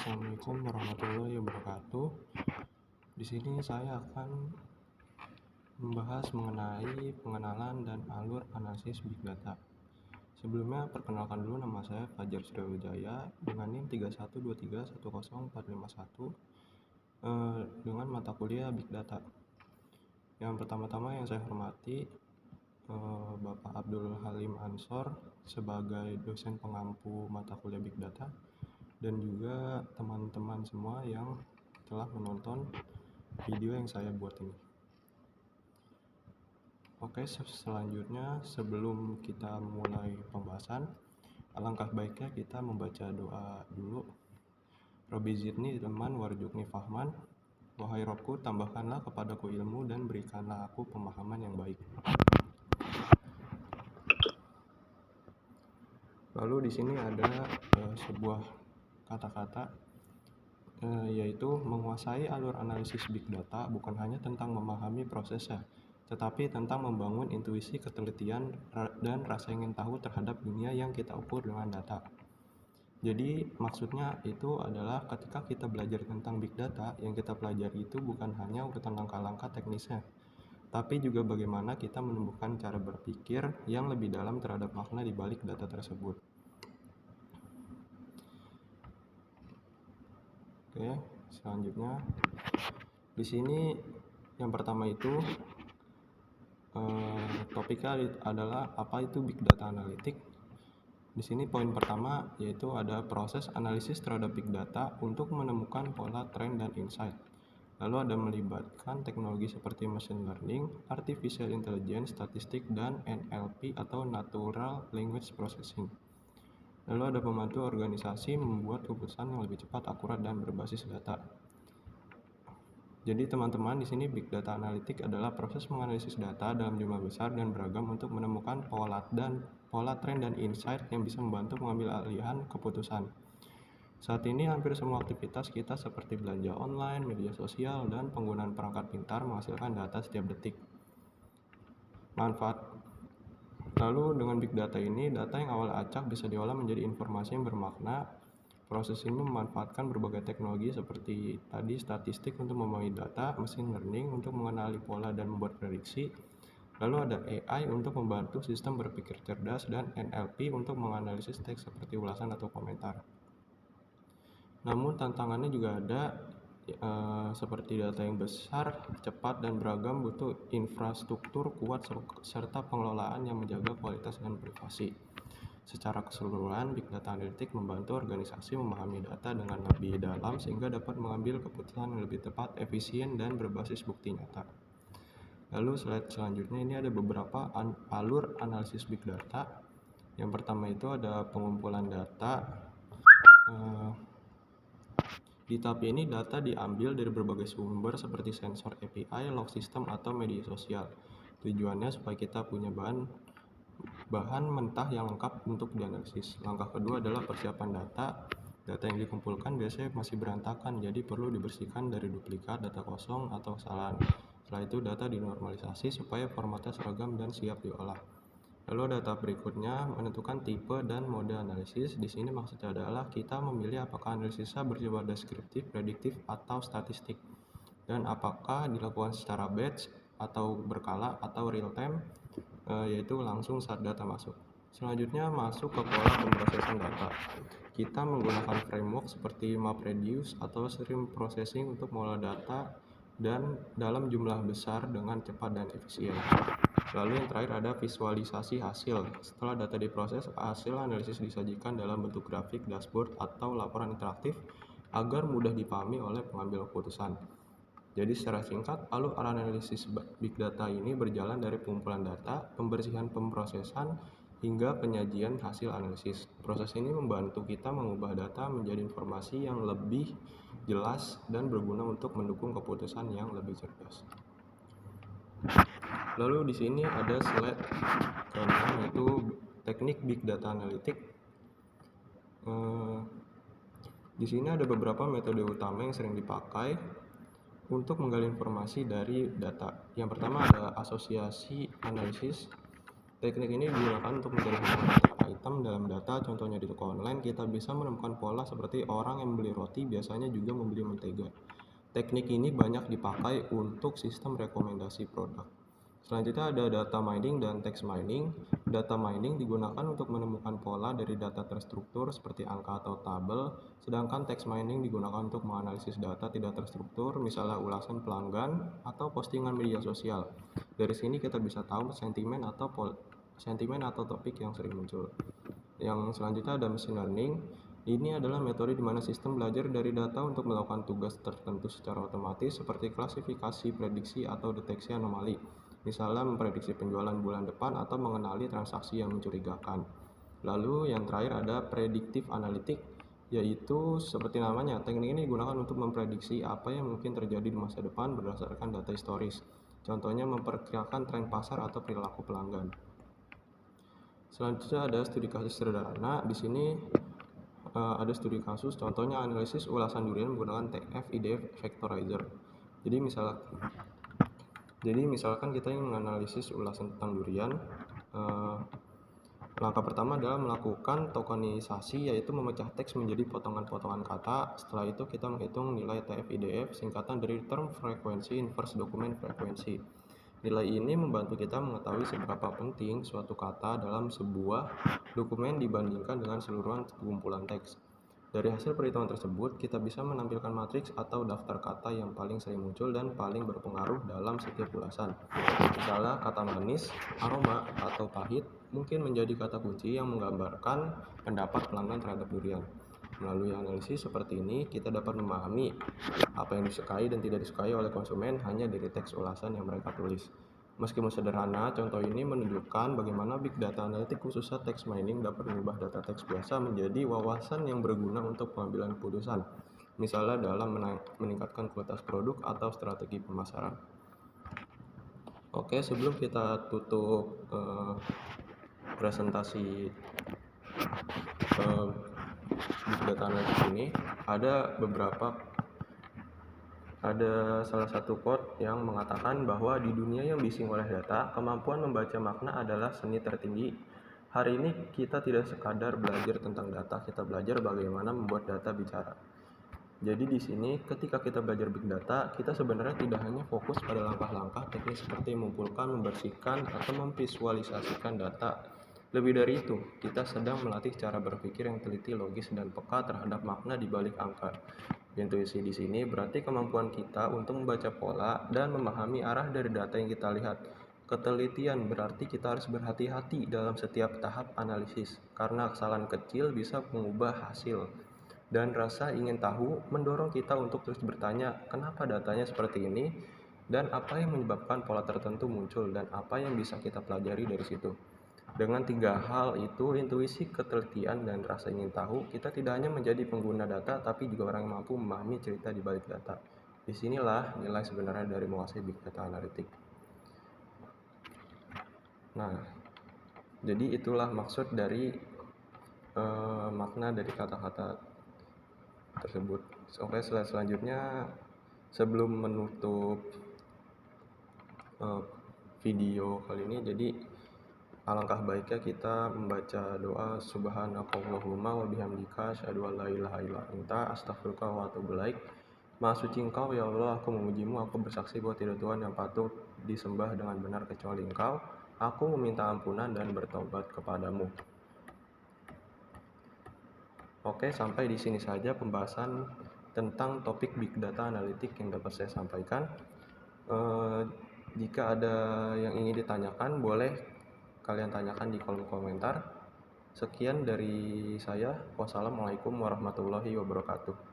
Assalamualaikum warahmatullahi wabarakatuh. Di sini saya akan membahas mengenai pengenalan dan alur analisis Big Data. Sebelumnya, perkenalkan dulu, nama saya Fajar Sriwijaya dengan NIM 31231041 dengan mata kuliah Big Data. Yang pertama-tama yang saya hormati Bapak Abdul Halim Ansor sebagai dosen pengampu mata kuliah Big Data, dan juga teman-teman semua yang telah menonton video yang saya buat ini. Oke, selanjutnya sebelum kita mulai pembahasan, alangkah baiknya kita membaca doa dulu. Robbi zidni ilman warzuqni fahman. Wahai Robku, tambahkanlah kepadaku ilmu dan berikanlah aku pemahaman yang baik. Lalu di sini ada sebuah kata-kata yaitu menguasai alur analisis Big Data bukan hanya tentang memahami prosesnya, tetapi tentang membangun intuisi, ketelitian, dan rasa ingin tahu terhadap dunia yang kita ukur dengan data. Jadi maksudnya itu adalah ketika kita belajar tentang Big Data, yang kita pelajari itu bukan hanya urutan langkah-langkah teknisnya, tapi juga bagaimana kita menumbuhkan cara berpikir yang lebih dalam terhadap makna di balik data tersebut. Oke, selanjutnya di sini yang pertama itu topiknya adalah apa itu Big Data Analytics. Di sini poin pertama yaitu ada proses analisis terhadap Big Data untuk menemukan pola, tren, dan insight. Lalu ada melibatkan teknologi seperti machine learning, artificial intelligence, statistik, dan NLP atau natural language processing. Lalu ada membantu organisasi membuat keputusan yang lebih cepat, akurat, dan berbasis data. Jadi teman-teman, di sini Big Data Analytics adalah proses menganalisis data dalam jumlah besar dan beragam untuk menemukan pola, tren, dan insight yang bisa membantu mengambil alihan keputusan. Saat ini hampir semua aktivitas kita seperti belanja online, media sosial, dan penggunaan perangkat pintar menghasilkan data setiap detik. Manfaat. Lalu dengan Big Data ini, data yang awalnya acak bisa diolah menjadi informasi yang bermakna. Proses ini memanfaatkan berbagai teknologi seperti tadi statistik untuk memahami data, machine learning untuk mengenali pola dan membuat prediksi. Lalu ada AI untuk membantu sistem berpikir cerdas, dan NLP untuk menganalisis teks seperti ulasan atau komentar. Namun tantangannya juga ada seperti data yang besar, cepat, dan beragam butuh infrastruktur kuat serta pengelolaan yang menjaga kualitas dan privasi. Secara keseluruhan, Big Data Analytics membantu organisasi memahami data dengan lebih dalam sehingga dapat mengambil keputusan yang lebih tepat, efisien, dan berbasis bukti nyata. Lalu slide selanjutnya ini ada beberapa alur analisis Big Data. Yang pertama itu ada pengumpulan data. Di tahap ini data diambil dari berbagai sumber seperti sensor API, log system, atau media sosial. Tujuannya supaya kita punya bahan mentah yang lengkap untuk dianalisis. Langkah kedua adalah persiapan data. Data yang dikumpulkan biasanya masih berantakan, jadi perlu dibersihkan dari duplikat, data kosong, atau kesalahan. Setelah itu data dinormalisasi supaya formatnya seragam dan siap diolah. Lalu data berikutnya menentukan tipe dan mode analisis. Di sini maksudnya adalah kita memilih apakah analisisnya bersifat deskriptif, prediktif, atau statistik, dan apakah dilakukan secara batch atau berkala atau real time, yaitu langsung saat data masuk. Selanjutnya masuk ke pola pemrosesan data. Kita menggunakan framework seperti MapReduce atau stream processing untuk mengolah data dan dalam jumlah besar dengan cepat dan efisien. Lalu yang terakhir ada visualisasi hasil. Setelah data diproses, hasil analisis disajikan dalam bentuk grafik, dashboard, atau laporan interaktif agar mudah dipahami oleh pengambil keputusan. Jadi secara singkat, alur analisis Big Data ini berjalan dari pengumpulan data, pembersihan pemrosesan, hingga penyajian hasil analisis. Proses ini membantu kita mengubah data menjadi informasi yang lebih jelas dan berguna untuk mendukung keputusan yang lebih cerdas. Lalu di sini ada slide ke-6 yaitu teknik Big Data Analytics. Di sini ada beberapa metode utama yang sering dipakai untuk menggali informasi dari data. Yang pertama ada asosiasi analisis. Teknik ini digunakan untuk mencari hubungan antar item dalam data. Contohnya di toko online, kita bisa menemukan pola seperti orang yang membeli roti biasanya juga membeli mentega. Teknik ini banyak dipakai untuk sistem rekomendasi produk. Selanjutnya ada data mining dan text mining. Data mining digunakan untuk menemukan pola dari data terstruktur seperti angka atau tabel, sedangkan text mining digunakan untuk menganalisis data tidak terstruktur, misalnya ulasan pelanggan atau postingan media sosial. Dari sini kita bisa tahu sentimen atau topik yang sering muncul. Yang selanjutnya ada machine learning. Ini adalah metode di mana sistem belajar dari data untuk melakukan tugas tertentu secara otomatis seperti klasifikasi, prediksi, atau deteksi anomali. Misalnya memprediksi penjualan bulan depan atau mengenali transaksi yang mencurigakan. Lalu yang terakhir ada predictive analytic, yaitu seperti namanya, teknik ini digunakan untuk memprediksi apa yang mungkin terjadi di masa depan berdasarkan data historis. Contohnya memperkirakan tren pasar atau perilaku pelanggan. Selanjutnya ada studi kasus sederhana. Di sini ada studi kasus, contohnya analisis ulasan durian menggunakan TF-IDF Vectorizer. Jadi misalkan kita ingin menganalisis ulasan tentang durian. Langkah pertama adalah melakukan tokenisasi, yaitu memecah teks menjadi potongan-potongan kata. Setelah itu kita menghitung nilai TF-IDF, singkatan dari Term Frequency Inverse Document Frequency. Nilai ini membantu kita mengetahui seberapa penting suatu kata dalam sebuah dokumen dibandingkan dengan seluruhan kumpulan teks. Dari hasil perhitungan tersebut, kita bisa menampilkan matriks atau daftar kata yang paling sering muncul dan paling berpengaruh dalam setiap ulasan. Misalnya, kata manis, aroma, atau pahit mungkin menjadi kata kunci yang menggambarkan pendapat pelanggan terhadap durian. Melalui analisis seperti ini, kita dapat memahami apa yang disukai dan tidak disukai oleh konsumen hanya dari teks ulasan yang mereka tulis. Meskipun sederhana, contoh ini menunjukkan bagaimana big data analitik khususnya text mining dapat mengubah data teks biasa menjadi wawasan yang berguna untuk pengambilan keputusan, misalnya dalam meningkatkan kualitas produk atau strategi pemasaran. Oke, sebelum kita tutup presentasi big data analitik ini, ada salah satu quote yang mengatakan bahwa di dunia yang bising oleh data, kemampuan membaca makna adalah seni tertinggi. Hari ini kita tidak sekadar belajar tentang data, kita belajar bagaimana membuat data bicara. Jadi di sini ketika kita belajar big data, kita sebenarnya tidak hanya fokus pada langkah-langkah teknis seperti mengumpulkan, membersihkan, atau memvisualisasikan data. Lebih dari itu, kita sedang melatih cara berpikir yang teliti, logis, dan peka terhadap makna di balik angka. Intuisi di sini berarti kemampuan kita untuk membaca pola dan memahami arah dari data yang kita lihat. Ketelitian berarti kita harus berhati-hati dalam setiap tahap analisis, karena kesalahan kecil bisa mengubah hasil. Dan rasa ingin tahu mendorong kita untuk terus bertanya, kenapa datanya seperti ini, dan apa yang menyebabkan pola tertentu muncul, dan apa yang bisa kita pelajari dari situ. Dengan tiga hal itu, intuisi, ketelitian, dan rasa ingin tahu, kita tidak hanya menjadi pengguna data, tapi juga orang yang mampu memahami cerita di balik data. Disinilah nilai sebenarnya dari menguasai big data analytic. Nah, jadi itulah maksud dari makna dari kata-kata tersebut. Oke, selanjutnya sebelum menutup video kali ini, jadi alangkah baiknya kita membaca doa Subhanakallahumma wa bihamdika asyhadu an la ilaha illa anta astaghfiruka wa atubu ilaik. Maha suci Engkau ya Allah, aku memujimu, aku bersaksi bahwa tidak Tuhan yang patut disembah dengan benar kecuali Engkau. Aku meminta ampunan dan bertobat kepadamu. Oke, sampai di sini saja pembahasan tentang topik big data analitik yang dapat saya sampaikan. Jika ada yang ingin ditanyakan, boleh kalian tanyakan di kolom komentar. Sekian dari saya. Wassalamualaikum warahmatullahi wabarakatuh.